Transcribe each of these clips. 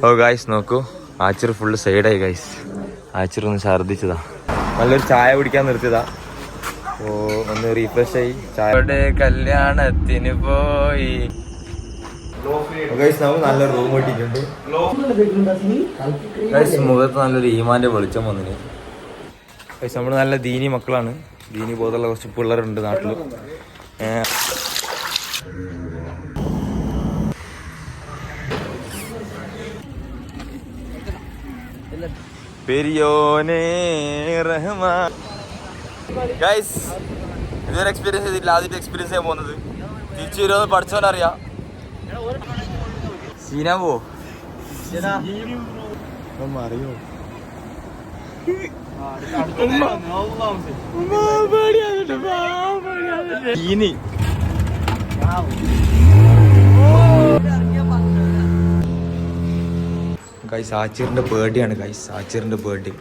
ഓ guys നോക്കൂ, ആച്ചർ full സൈഡായി guys. ആച്ചർ ഒന്ന് ഛർദ്ദിച്ചതാ. നല്ലൊരു ചായ കുടിക്കാൻ നിർത്തിയതാ. ഓ ഒന്ന് റീഫ്രഷ് ആയി. ചായയുടെ കല്യാണത്തിന് പോയി. നമുക്ക് നല്ലൊരു റൂം കിട്ടിയിട്ടുണ്ട്. മുഖത്ത് നല്ലൊരു ഈമാന്റെ വെളിച്ചം വന്നിന്. നമ്മൾ നല്ല ദീനി മക്കളാണ്. ദീനി ബോധമുള്ള കുറച്ച് പിള്ളേരുണ്ട് നാട്ടിൽ. പെരിയോനെ റഹ്മാൻ. ഗൈസ് ഇതൊരു എക്സ്പീരിയൻസ് ചെയ്തിട്ടില്ല, ആദ്യത്തെ എക്സ്പീരിയൻസ് ചെയ്യാൻ പോകുന്നത്. തിരിച്ചു വരുമെന്ന് പഠിച്ചവനറിയാം. സീനാവോ അറിയോ? ഗൈസ് ആച്ചിറിന്റെ ബർത്ത്ഡേ ആണ്. ഗൈസ് ആച്ചിറിന്റെ ബർത്ത്ഡേ,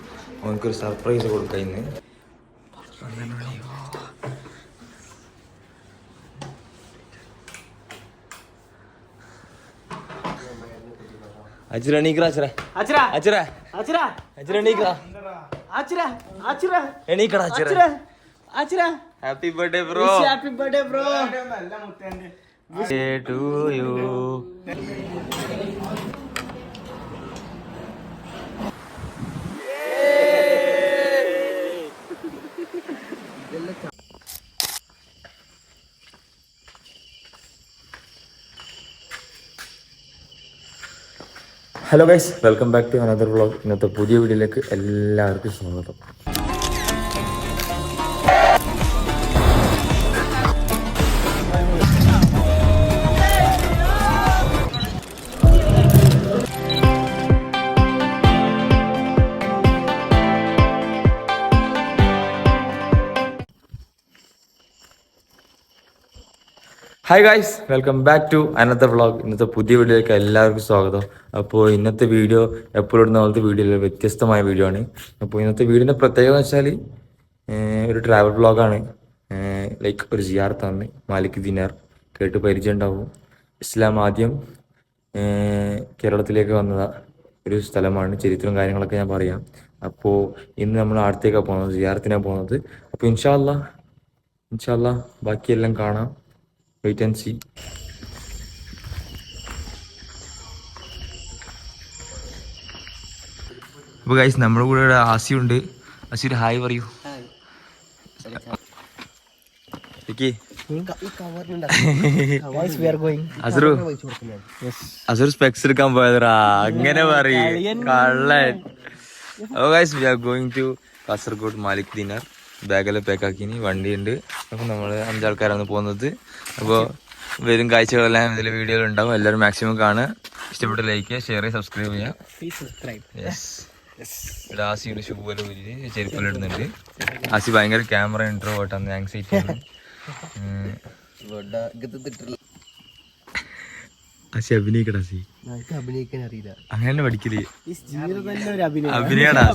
അവനക്കൊരു സർപ്രൈസ് കൊടുക്കാം ഇന്ന്. Happy birthday bro. Happy birthday bro to you. Hello guys, welcome back to another vlog. ഇന്നത്തെ പുതിയ വീഡിയോയിലേക്ക് എല്ലാവർക്കും സ്വാഗതം. Hi guys, welcome back to another vlog. ഇന്നത്തെ പുതിയ വീഡിയോയിലേക്ക് എല്ലാവർക്കും സ്വാഗതം. അപ്പോൾ ഇന്നത്തെ വീഡിയോ എപ്പോഴും ഇടുന്ന പോലത്തെ വീഡിയോ വ്യത്യസ്തമായ വീഡിയോ ആണ്. അപ്പോൾ ഇന്നത്തെ വീഡിയോൻ്റെ പ്രത്യേകത എന്ന് വെച്ചാൽ ഒരു ട്രാവൽ വ്ളോഗാണ്. ലൈക്ക് ഒരു സിയാറത്താണ്. മാലിക് ദിനാർ കേട്ട് പരിചയം ഉണ്ടാവും. ഇസ്ലാം ആദ്യം കേരളത്തിലേക്ക് വന്ന ഒരു സ്ഥലമാണ്. ചരിത്രവും കാര്യങ്ങളൊക്കെ ഞാൻ പറയാം. അപ്പോൾ ഇന്ന് നമ്മൾ അടുത്തേക്കാണ് പോകുന്നത്, സിയാറത്തിനാണ് പോകുന്നത്. അപ്പോൾ ഇൻഷാ അല്ലാ ബാക്കിയെല്ലാം കാണാം. Wait and see. അപ്പോൾ ഗൈസ് നമ്മുടെ കൂടെ ഇവിടെ ആസിയുണ്ട്. ആസി ഒരു ഹായ് പറയൂ. അസുർ സ്പെക്സ് എടുക്കാൻ പോയതാ, അങ്ങനെ പറയും കള്ളൻ. അപ്പോൾ guys we are going to Kasaragod Malik Dinar. ബാഗെല്ലാം പാക്കാക്കിനി, വണ്ടിയുണ്ട്. അപ്പം നമ്മൾ 5 ആൾക്കാരാണ് പോകുന്നത്. അപ്പോൾ വരും കാഴ്ചകളെല്ലാം ഇതിൽ വീഡിയോയിൽ ഉണ്ടാവും. എല്ലാവരും മാക്സിമം കാണുക. ഇഷ്ടപ്പെട്ട ലൈക്ക് ചെയ്യുക, ഷെയർ ചെയ്യുക, സബ്സ്ക്രൈബ് ചെയ്യുക. ഇവിടെ ആസിയുടെ ഷൂവെല്ലാം ഊരി ചെരുപ്പെല്ലാം ഇടുന്നുണ്ട്. ആസി ഭയങ്കര ക്യാമറ ഇൻട്രോവേർട്ടാണ്, ആങ്സൈറ്റി ആണ്. ആസി അഭിനയിക്കടാ. ആസി അഭിനയിക്കാൻ അറിയില്ല, അങ്ങനെ പഠിക്കല് അഭിനയടാ.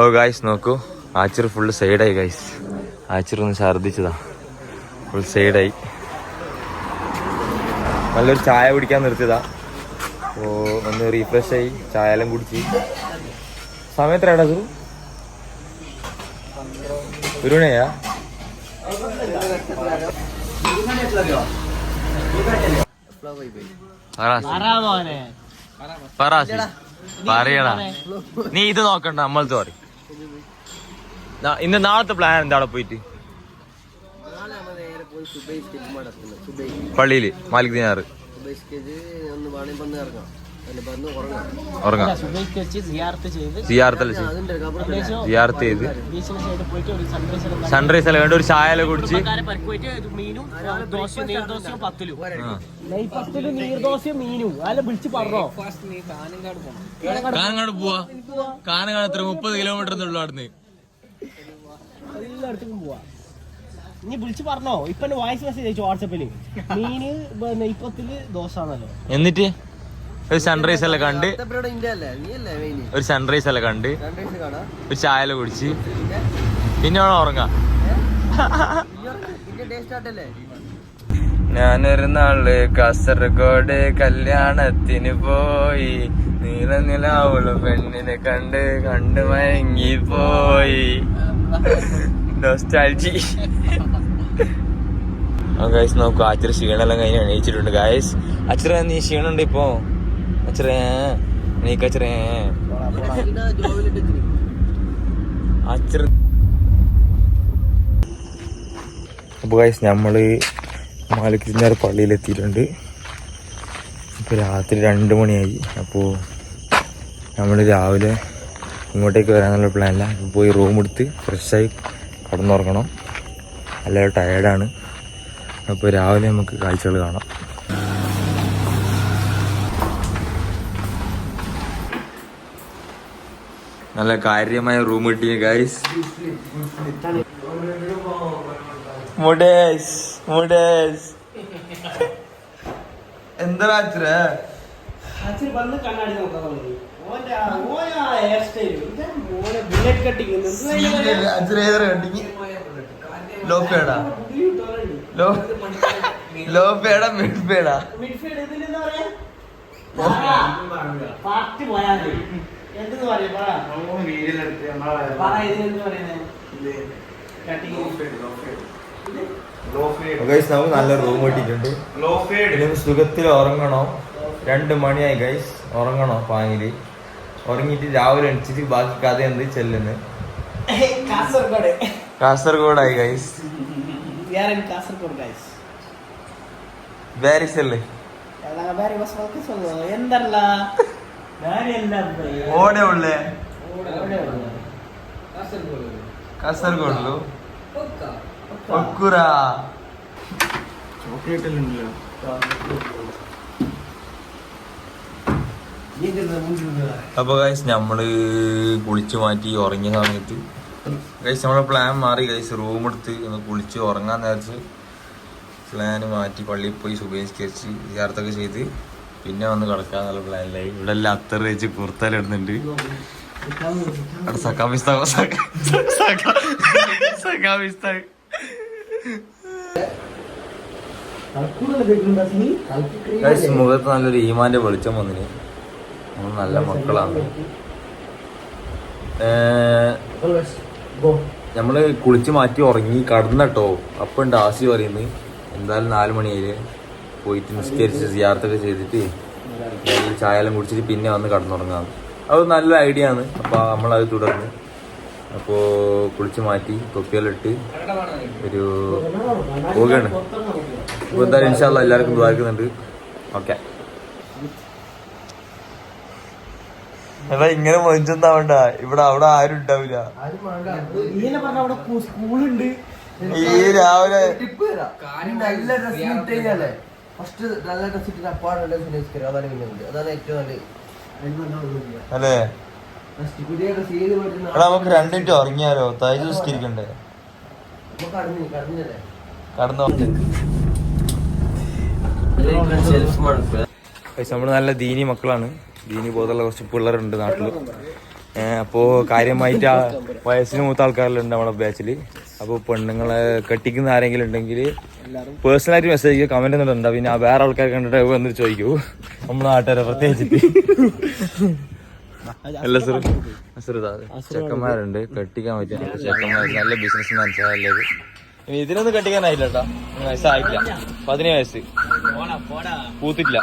ഓ ഗായ്സ് നോക്കൂ, ആച്ചർ ഫുള്ള് സൈഡായി ഗായ്സ്. ആച്ചർ ഒന്ന് ഛർദ്ദിച്ചതാ, ഫുൾ സൈഡായി. നല്ലൊരു ചായ കുടിക്കാൻ നിർത്തിയതാ. ഓ ഒന്ന് റീഫ്രഷ് ആയി, ചായ എല്ലാം കുടിച്ച്. സമയം എത്രയാടാ സുറു? 1 മണിയാ? പറയടാ, നീ ഇത് നോക്കണ്ട, നമ്മളത്തെ പറയും. ഇന്ന് നാളത്തെ പ്ലാൻ എന്താ? അവിടെ പോയിട്ട് പള്ളിയില് മാലിക് ദിനാർ ഉറങ്ങാം. സിയാർത്ത് ചെയ്ത് സൺറൈസ് എല്ലാം കണ്ട് ഒരു ചായ എല്ലാം കുടിച്ച് കാനങ്ങാട് പോവാ. കാനങ്ങാട് എത്ര 30 കിലോമീറ്റർ ഉള്ളു അവിടുന്ന്. നീ വിളിച്ച് പറഞ്ഞോ? ഇപ്പൊ വോയിസ് മെസ്സേജ് അയച്ചു വാട്സാപ്പില്. മീന് നെയ്പ്പത്തില് ദോശാണല്ലോ. എന്നിട്ട് ഒരു സൺറൈസ് എല്ലാം കണ്ട് ഒരു ചായ എല്ലാം കുടിച്ച് പിന്നെ ഉറങ്ങാം. ഞാനൊരു നാള് കാസർഗോഡ് കല്യാണത്തിന് പോയി, നീല നിലാവുള്ള പെണ്ണിനെ കണ്ട് മയങ്ങി പോയി. നൊസ്റ്റാൾജി. ഗൈസ് നോക്കൂ, അച്ഛര ക്ഷീണെല്ലാം കഴിഞ്ഞ് എണീച്ചിട്ടുണ്ട് ഗൈസ്. അച്ഛര നീ ക്ഷീണുണ്ട് ഇപ്പൊ? അച്ഛരേ എണീക്കച്ഛരേ. അച്ഛര. അപ്പൊ ഗൈസ് നമ്മള് മാലിക്കിരിഞ്ഞാറ് പള്ളിയിലെത്തിയിട്ടുണ്ട്. ഇപ്പൊ രാത്രി 2 മണിയായി. അപ്പോൾ നമ്മള് രാവിലെ ഇങ്ങോട്ടേക്ക് വരാനുള്ള പ്ലാനില്ല. പോയി റൂം എടുത്ത് ഫ്രഷായി കിടന്നുറങ്ങണം, എല്ലാവരും ടയേർഡാണ്. അപ്പോൾ രാവിലെ നമുക്ക് കാഴ്ചകൾ കാണാം. നല്ല കാര്യമായ റൂം കിട്ടിയ ഗൈസ്. എന്താ ലോ പേടാ ലോ പേടാ മിഡ് പേടാ നമുക്ക് നല്ല റൂം കിട്ടിയിട്ടുണ്ട്. സുഖത്തിൽ ഉറങ്ങണോ. 2 മണിയായി ഗൈസ്. ഉറങ്ങണോ പാങ്ങില്. ഉറങ്ങിയിട്ട് രാവിലെ എണിച്ചിട്ട് ബാക്കി കഥ എന്ത് ചെല്ലുന്നു. കാസർഗോഡായി ഗൈസ്. ബാരിസല്ലേ ഓടെ ഉള്ളേ കാസർഗോഡിലു ഒക്കുറാ ചോക്ലേറ്റ് എല്ലാം ഉണ്ടല്ലോ. അപ്പൊ ഗൈസ് നമ്മള് കുളിച്ചു മാറ്റി ഉറങ്ങിയ സമയത്ത് ഗൈസ് നമ്മളെ പ്ലാൻ മാറി ഗൈസ്. റൂം എടുത്ത് ഒന്ന് കുളിച്ച് ഉറങ്ങാൻ നേരത്ത് പ്ലാന് മാറ്റി പള്ളിയിൽ പോയി സുബഹിസ്കരിച്ച് വിചാരത്തൊക്കെ ചെയ്ത് പിന്നെ വന്ന് കിടക്കാന്നുള്ള പ്ലാനിലായി. ഇവിടെ എല്ലാം അത്തർ വെച്ച് പുറത്തേലിടുന്നുണ്ട്. മുഖത്ത് നല്ലൊരു ഈമാന്റെ വെളിച്ചം വന്നിന്. നല്ല മക്കളാണ്. നമ്മള് കുളിച്ച് മാറ്റി ഉറങ്ങി കടന്നട്ടോ. അപ്പൊ ഉണ്ട് ആസി പറയുന്നത് എന്തായാലും 4 മണിയായില്ലേ, പോയിട്ട് നിസ്കരിച്ച് സിയാർത്തൊക്കെ ചെയ്തിട്ട് ചായ എല്ലാം കുടിച്ചിട്ട് പിന്നെ വന്ന് കടന്നുറങ്ങാം. അത് നല്ല ഐഡിയ ആണ്. അപ്പൊ നമ്മളത് തുടർന്ന് അപ്പോ കുളിച്ച് മാറ്റി തൊപ്പിയെല്ലാം ഇട്ട് ഒരു പോവുകയാണ്. അപ്പൊ എന്തായാലും ഇൻഷാ അല്ലാഹ് എല്ലാവർക്കും ദ്വാരക്കുന്നുണ്ട്. ഓക്കെ. എടാ ഇങ്ങനെ മൊഞ്ചൊന്നാവണ്ട. അവിടെ ആരും ഉണ്ടാവില്ല. ഈ രാവിലെ അല്ലേ? എടാ നമുക്ക് 2 മിനിറ്റ് ഉറങ്ങിയാലോ? തൈജ് നിസ്കരിക്കണ്ടേ? കടന്നു. നമ്മള് നല്ല ദീനി മക്കളാണ്. ദീനി ബോധമുള്ള കുറച്ച് പിള്ളേരുണ്ട് നാട്ടില്. അപ്പോൾ കാര്യമായിട്ട് വയസ്സിന് മൂത്ത ആൾക്കാരെല്ലാം നമ്മളെ ബാച്ചില്. അപ്പോൾ പെണ്ണുങ്ങളെ കെട്ടിക്കുന്ന ആരെങ്കിലും ഉണ്ടെങ്കിൽ പേഴ്സണലായിട്ട് മെസ്സേജ് ചെയ്യുക, കമന്റ് ഒന്നും പിന്നെ വേറെ ആൾക്കാർ കണ്ടിട്ട് വന്നിട്ട് ചോദിക്കൂ. നമ്മളെ നാട്ടുകാരെ പ്രത്യേകിച്ചിട്ട് അല്ല ചെക്കന്മാരുണ്ട് കെട്ടിക്കാൻ പറ്റിയ ചെക്കന്മാർ. നല്ല ബിസിനസ് മനസ്സിലായത്. ഇനി ഇതിനൊന്നും കെട്ടിക്കാനായില്ല കേട്ടോ. വയസ്സായിട്ടില്ല. 17 വയസ്സ് പൂത്തിട്ടില്ല.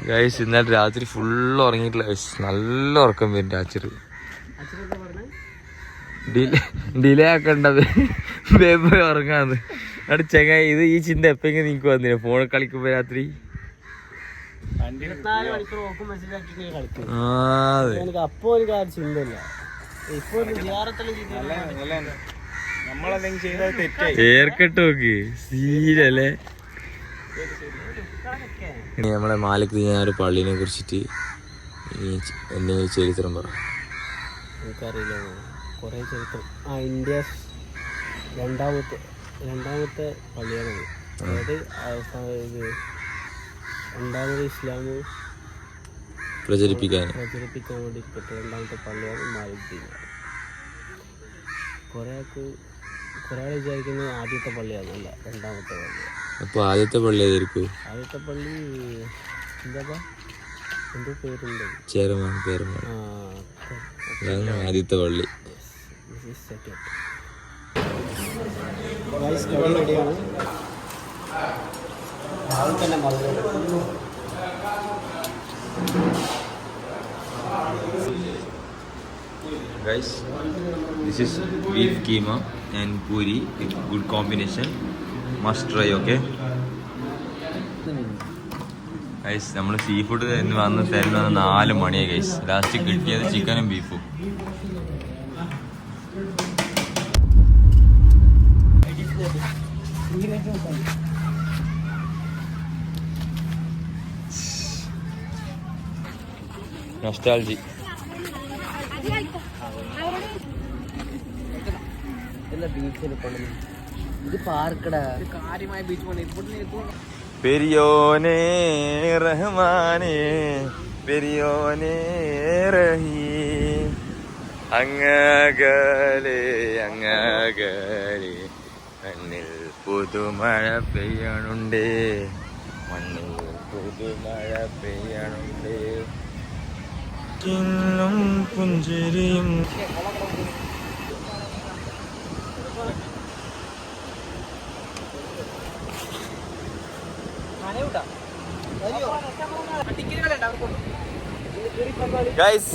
ഗൈസ് ഇന്നലെ രാത്രി ഫുള്ള് ഉറങ്ങിയിട്ടില്ല ഗൈസ്. നല്ല ഉറക്കം വരും രാത്രി. ഡിലേ ആക്കണ്ടത് പോയി ഉറങ്ങാന്ന്. അവിടെ ചെങ്ങായി ഇത് ഈ ചിന്ത എപ്പെങ്കിലും നിനക്ക് വന്നില്ല ഫോൺ കളിക്കുമ്പോ രാത്രി. ഏർക്കെട്ട് നോക്ക് സീരല്ലേ. നമ്മളെ മാലിക് ദിനാർ പള്ളിനെ കുറിച്ചിട്ട് എന്തെങ്കിലും ചരിത്രം പറ. എനിക്കറിയില്ല കുറേ ചരിത്രം. ഇന്ത്യ രണ്ടാമത്തെ പള്ളിയാണത്. അതായത് ഇത് രണ്ടാമത് ഇസ്ലാം പ്രചരിപ്പിക്കാൻ വേണ്ടി രണ്ടാമത്തെ പള്ളിയാണ് മാലിക് ദീനാർ. കുറേ ആൾ വിചാരിക്കുന്നത് ആദ്യത്തെ പള്ളിയാണല്ല, രണ്ടാമത്തെ പള്ളിയാണ്. അപ്പോൾ ആദ്യത്തെ പള്ളി ഏതായിരിക്കും? ആദ്യത്തെ പള്ളി എന്താ എന്തോ പേരുണ്ട്, ചേരമാൻ. ആദ്യത്തെ പള്ളി. റെഡിയാണ്. രാവിലെ തന്നെ Guys, this is beef keema and puri with good combination. Must try, okay? Guys, നമ്മൾ സീ ഫുഡ് വന്ന് തരുന്നത് 4 മണിയായി ഗൈസ്. ലാസ്റ്റ് കിട്ടിയത് ചിക്കനും ബീഫും. നൊസ്റ്റാൾജി. പെരിയോനെ റഹ്മാനെ പെരിയോനെ റഹീം അങ്ങകലെ മണ്ണിൽ പുതുമഴ പെയ്യണുണ്ടേ, മണ്ണിൽ പുതുമഴ പെയ്യണുണ്ടേ. കിന്നും പുഞ്ചിരിയും ഗൈസ്,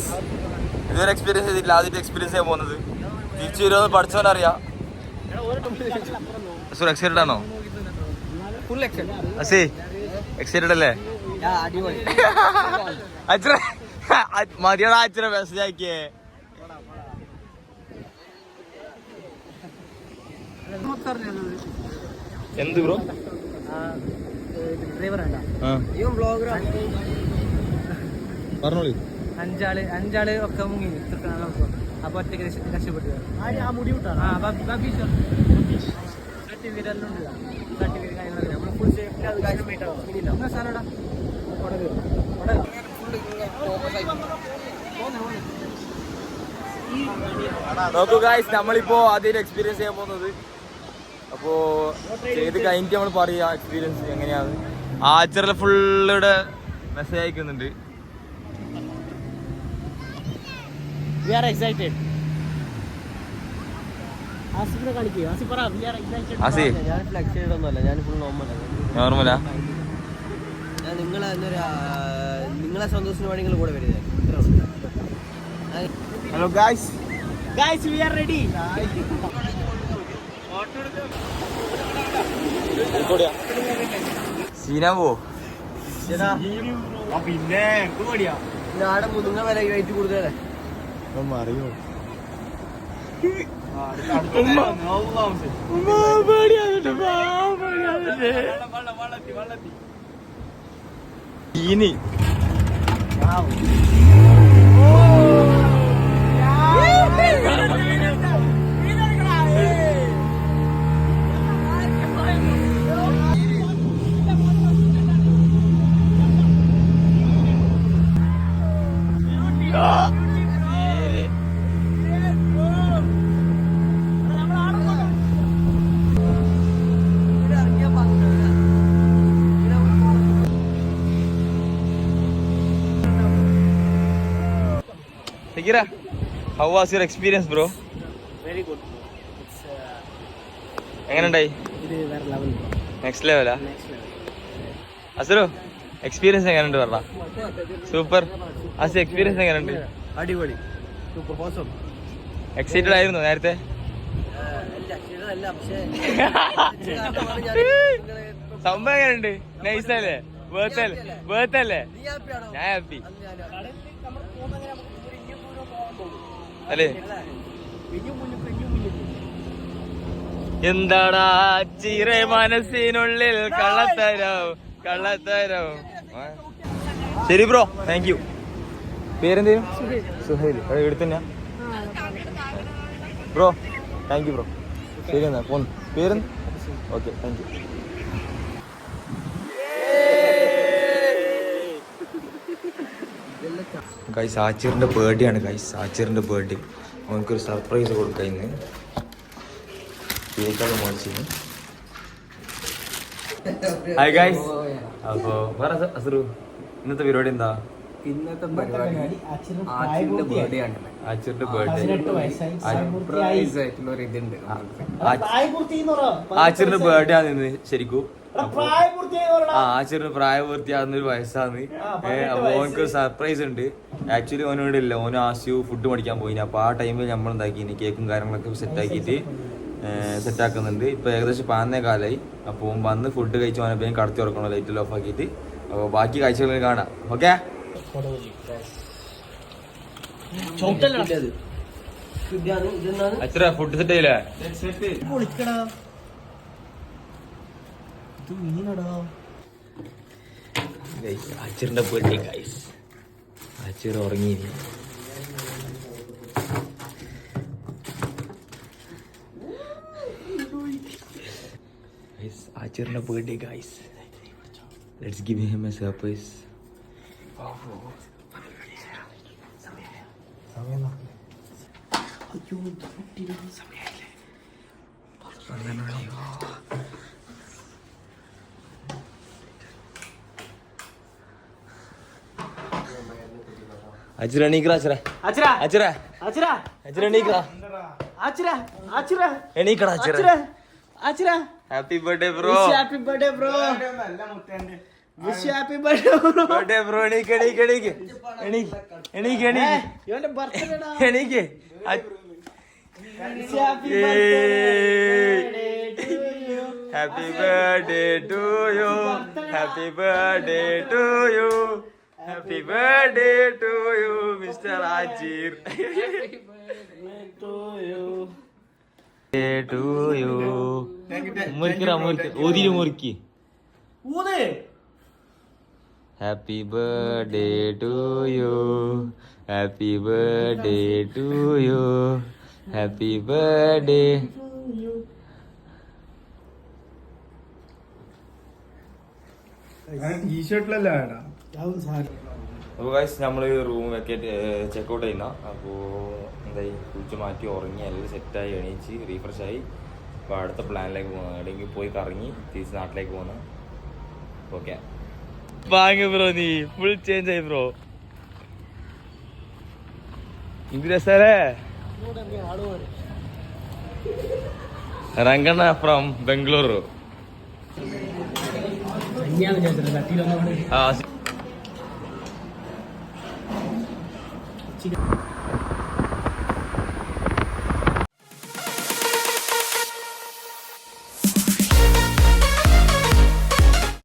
ഇതൊരു എക്സ്പീരിയൻസ് ചെയ്തിട്ടില്ല. ആദ്യത്തെ എക്സ്പീരിയൻസ് ചെയ്യാൻ പോകുന്നത്. തിരിച്ചു വരുമെന്ന് പഠിച്ചവനറിയാം. എക്സൈറ്റഡ് ആണോ? അസി എക്സൈറ്റഡ് അല്ലേ? അച്ഛനെ മതിയോടാ അച്ഛനെ മെസ്സേജ് ആക്കിയേ. എന്ത് ബ്രോ? പറഞ്ഞോളി. അഞ്ചാള് ഒക്കെ മുങ്ങി അപ്പൊ ഒറ്റയ്ക്ക് രക്ഷപ്പെട്ടു. നോക്കൂ ഗായ്സ്, നമ്മളിപ്പോ ആദ്യം എക്സ്പീരിയൻസ് ചെയ്യാൻ പോകുന്നത്. അപ്പോ ചെയ്ത് കഴിഞ്ഞിട്ട് നമ്മൾ പറയാ എക്സ്പീരിയൻസ് എങ്ങനെയാണ്. ആച്ചറിൽ ഫുള്ളിവിടെ മെസ്സേജ് അയക്കുന്നുണ്ട്. We are excited. നോർമലാ? നിങ്ങളെ സന്തോഷത്തിന് വേണ്ടി നിങ്ങൾ കൂടെ വരുന്നത്. Hello guys, we are ready. സീനാവോ? പിന്നെ നാടെ മുതുങ്ങ വില വെയിറ്റ് കൂടുതലേ അറിയോ? ഇനി Sakira, how was your experience, bro? Very good. എങ്ങനെയുണ്ടായി? ഇത് വേറെ ലെവൽ. നെക്സ്റ്റ് ലെവലാ? അസുരോ, എക്സ്പീരിയൻസ് എങ്ങനെയുണ്ട് പറഞ്ഞ? സൂപ്പർ. അസു, എക്സ്പീരിയൻസ് എങ്ങനെയുണ്ട്? അടിപൊളി. Super awesome. എക്സൈറ്റഡ് ആയിരുന്നു നേരത്തെ? സംഭവം എങ്ങനെയുണ്ട്? നൈസല്ലേ? വേർത്തല്ലേ? ഞാൻ ഹാപ്പി അല്ലേ? എന്താടാ ചിറ മനസ്സിനുള്ളിൽ കള്ളത്തരോ. ശരി ബ്രോ, താങ്ക് യു. പേരെന്തേലും? സുഹൈൽ. ഇവിടെ തന്നെയാ? Bro thank you bro. ശരി എന്നാ പോന്നു. പേര് ഓക്കെ താങ്ക് യു. ഗൈസ് ആച്ചിറിൻ്റെ ബർത്ത്ഡേ ആണ് ഗൈസ്. ആച്ചിറിൻ്റെ ബർത്ത്ഡേ അവനക്കൊരു സർപ്രൈസ് കൊടുക്കാം ഇന്ന്. കേക്കൊക്കെ മേടിച്ചിരുന്നു. Hi guys. അപ്പോൾ വേറെ അസുറു ഇന്നത്തെ പരിപാടി എന്താ? ഇന്നത്തെ പരിപാടി ആച്ചിന്റെ ബർത്ത്ഡേ ആണ്. ആച്ചിറിൻ്റെ ബർത്ത്ഡേ സർപ്രൈസ് ആയിട്ടുള്ള ഒരു ഇതുണ്ട്. ആച്ചിറിൻ്റെ ബർത്ത്ഡേ ആണ് ഇന്ന് ശരിക്കും. ആച്ചിറിന് പ്രായപൂർത്തിയാകുന്നൊരു വയസ്സാണ്. അപ്പൊ ഓനക്ക് സർപ്രൈസ് ഉണ്ട്. ആക്ച്വലി ഓനോട് ഇല്ല, ഓന് ആസ്യു ഫുഡ് മേടിക്കാൻ പോയിന്. അപ്പൊ ആ ടൈമിൽ നമ്മൾ എന്താക്കി കേക്കും കാര്യങ്ങളൊക്കെ സെറ്റാക്കിയിട്ട് സെറ്റാക്കുന്നുണ്ട്. ഇപ്പൊ ഏകദേശം 11 കാലമായി. അപ്പോൾ വന്ന് ഫുഡ് കഴിച്ച് ഓനെ വേഗം കടത്തി ഉറക്കണം ലൈറ്റിൽ ഓഫ് ആക്കിയിട്ട്. അപ്പോൾ ബാക്കി കാഴ്ചകൾ കാണാം. ഓക്കെ എത്ര ഫുഡ് സെറ്റ് ചെയ്യില്ലേ? ആച്ചിറിന്റെ ബർത്ത്ഡേ ഗൈസ്. ആച്ചിർ ഉറങ്ങി. ആച്ചിറിന്റെ birthday guys. Let's give him a surprise. അച്ഛര എണീക്കറ. അച്ഛര അച്ഛര അച്ഛര അച്ഛര എണീക്കറ. എണീക്കട അച്ഛര. Happy birthday bro. Happy birthday bro. Happy birthday bro. എണീക്ക് എണീക്ക് എണീക്ക് എണീക്ക് എണീക്ക് എണീക്ക് എണീക്ക്. Happy birthday to you. Happy birthday to you. Happy birthday to you Mister Aachir. മുറിക്കി happy birthday to you. Happy birthday to you. Happy birthday. ഈ ഷർട്ടിലല്ല. അപ്പോൾ ഗൈസ് നമ്മൾ റൂം വെക്കേറ്റ് ചെക്കൗട്ട് ചെയ്യുന്ന. അപ്പോൾ എന്തായി കുളിച്ച് മാറ്റി ഉറങ്ങി എല്ലാം സെറ്റായി എണീച്ച് റീഫ്രഷായി. അപ്പോൾ അടുത്ത പ്ലാനിലേക്ക് പോകുന്നത് എവിടെയെങ്കിൽ പോയി കറങ്ങി തിരിച്ച് നാട്ടിലേക്ക് പോകുന്നത്. ഓക്കെ വാങ്ങ ബ്രോ. നീ ഫുൾ ചേഞ്ച് ആയി ബ്രോ. ഇന്ദ്രസരേ രംഗണ്ണ ഫ്രം ബംഗളൂരു. ആ